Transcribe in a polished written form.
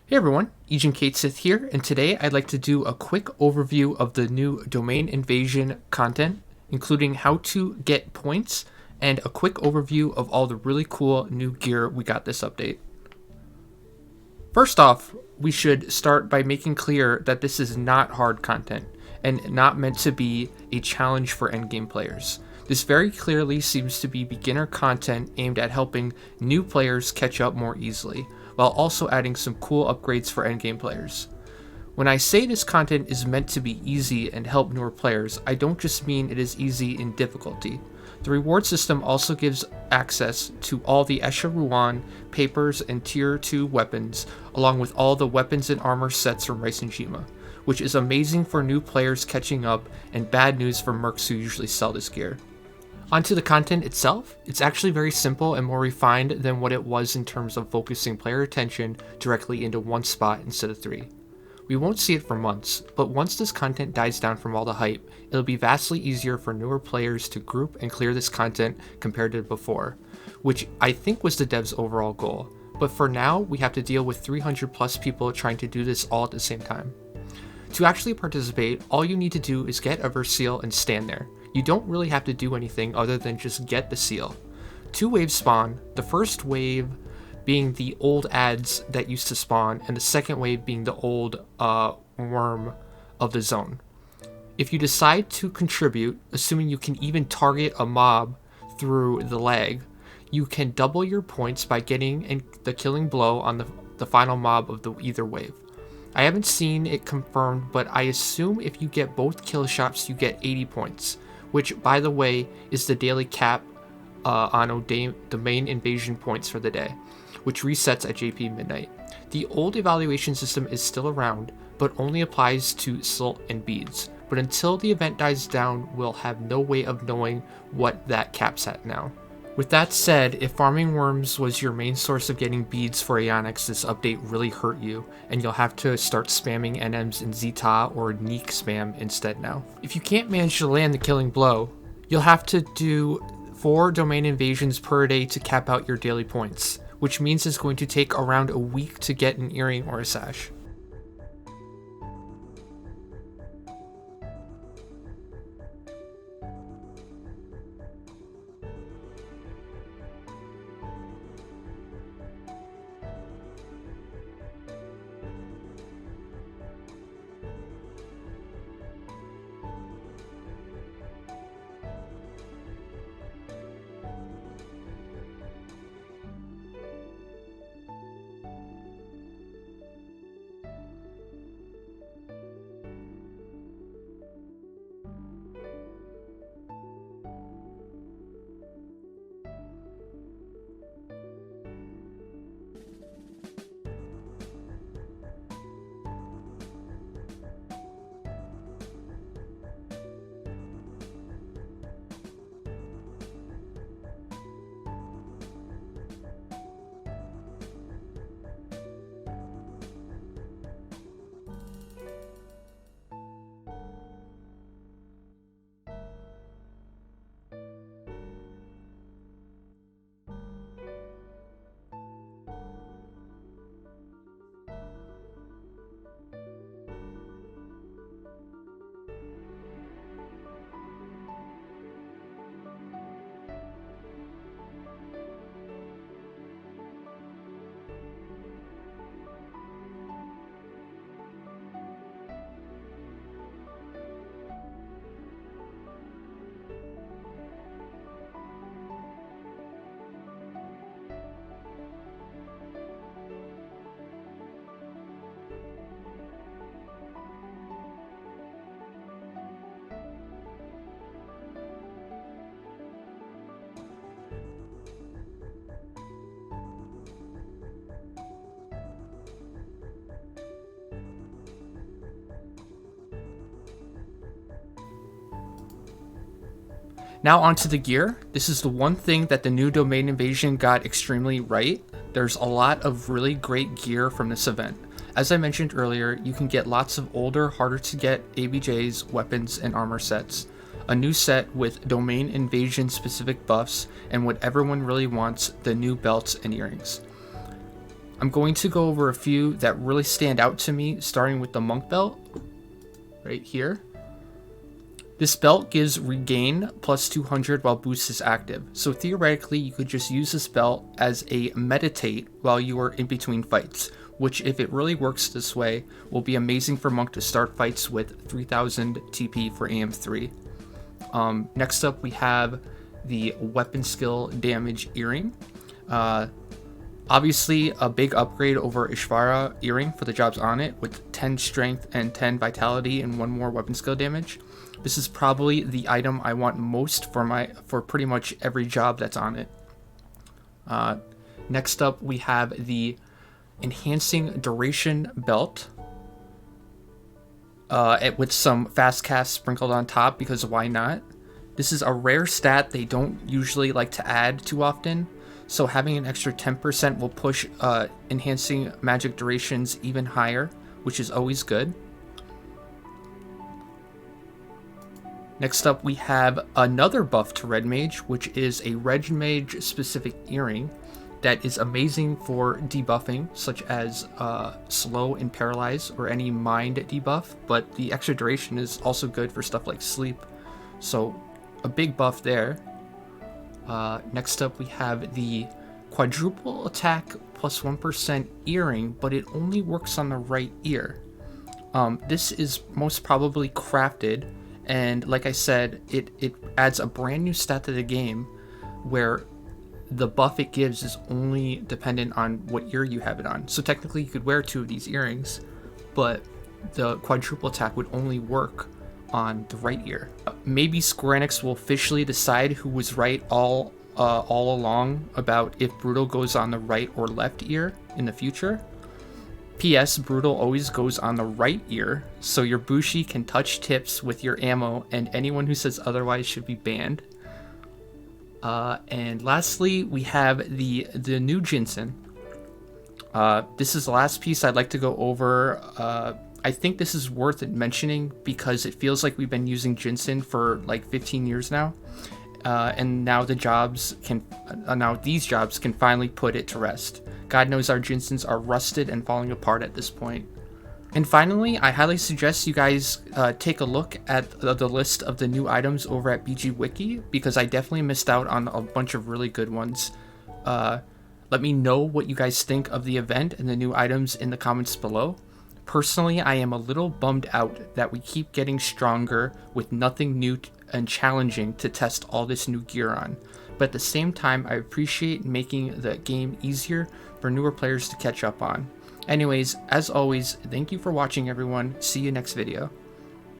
Hey everyone, Agent Kate Sith here, and today I'd like to do a quick overview of the new domain invasion content, including how to get points, and a quick overview of all the really cool new gear we got this update. First off, we should start by making clear that this is not hard content, and not meant to be a challenge for endgame players. This very clearly seems to be beginner content aimed at helping new players catch up more easily, while also adding some cool upgrades for endgame players. When I say this content is meant to be easy and help newer players, I don't just mean it is easy in difficulty. The reward system also gives access to all the Esha Ruan, papers, and Tier 2 weapons, along with all the weapons and armor sets from Rice and Jima, which is amazing for new players catching up and bad news for mercs who usually sell this gear. Onto the content itself, it's actually very simple and more refined than what it was in terms of focusing player attention directly into one spot instead of three. We won't see it for months, but once this content dies down from all the hype, it'll be vastly easier for newer players to group and clear this content compared to before, which I think was the devs' overall goal. But for now, we have to deal with 300 plus people trying to do this all at the same time. To actually participate, all you need to do is get a Verseal and stand there. You don't really have to do anything other than just get the seal. Two waves spawn, the first wave being the old ads that used to spawn, and the second wave being the old worm of the zone. If you decide to contribute, assuming you can even target a mob through the lag, you can double your points by getting the killing blow on the final mob of the either wave. I haven't seen it confirmed, but I assume if you get both kill shots, you get 80 points, which, by the way, is the daily cap on domain invasion points for the day, which resets at JP midnight. The old evaluation system is still around, but only applies to Silt and beads. But until the event dies down, we'll have no way of knowing what that cap's at now. With that said, if farming worms was your main source of getting beads for Aeonics, this update really hurt you, and you'll have to start spamming NMs in Zeta or Neek spam instead now. If you can't manage to land the killing blow, you'll have to do 4 domain invasions per day to cap out your daily points, which means it's going to take around a week to get an earring or a sash. Now onto the gear. This is the one thing that the new domain invasion got extremely right. There's a lot of really great gear from this event. As I mentioned earlier, you can get lots of older, harder to get ABJs, weapons, and armor sets. A new set with domain invasion specific buffs, and what everyone really wants, the new belts and earrings. I'm going to go over a few that really stand out to me, starting with the monk belt right here. This belt gives regain plus 200 while boost is active, so theoretically you could just use this belt as a meditate while you are in between fights, which if it really works this way will be amazing for monk to start fights with 3000 TP for AM3. Next up we have the weapon skill damage earring. Obviously a big upgrade over Ishvara earring for the jobs on it, with 10 strength and 10 vitality and 1 more weapon skill damage. This is probably the item I want most for pretty much every job that's on it. Next up we have the enhancing duration belt, with some fast cast sprinkled on top, because why not? This is a rare stat they don't usually like to add too often, so having an extra 10% will push enhancing magic durations even higher, which is always good. Next up we have another buff to Red Mage, which is a Red Mage specific earring that is amazing for debuffing, such as slow and paralyze or any mind debuff, but the extra duration is also good for stuff like sleep, so a big buff there. Next up we have the quadruple attack plus 1% earring, but it only works on the right ear. This is most probably crafted, and like I said, it adds a brand new stat to the game where the buff it gives is only dependent on what ear you have it on. So technically you could wear 2 of these earrings, but the quadruple attack would only work on the right ear. Maybe Square Enix will officially decide who was right all along about if Brutal goes on the right or left ear in the future. P.S. Brutal always goes on the right ear, so your Bushi can touch tips with your ammo, and anyone who says otherwise should be banned. And lastly, we have the new Jinsen. This is the last piece I'd like to go over. I think this is worth mentioning because it feels like we've been using Jinsen for like 15 years now. And now these jobs can finally put it to rest. God knows our Jinsens are rusted and falling apart at this point. And finally, I highly suggest you guys take a look at the list of the new items over at BG Wiki, because I definitely missed out on a bunch of really good ones. Let me know what you guys think of the event and the new items in the comments below. Personally, I am a little bummed out that we keep getting stronger with nothing new and challenging to test all this new gear on. But at the same time, I appreciate making the game easier for newer players to catch up on. Anyways, as always, thank you for watching everyone. See you next video.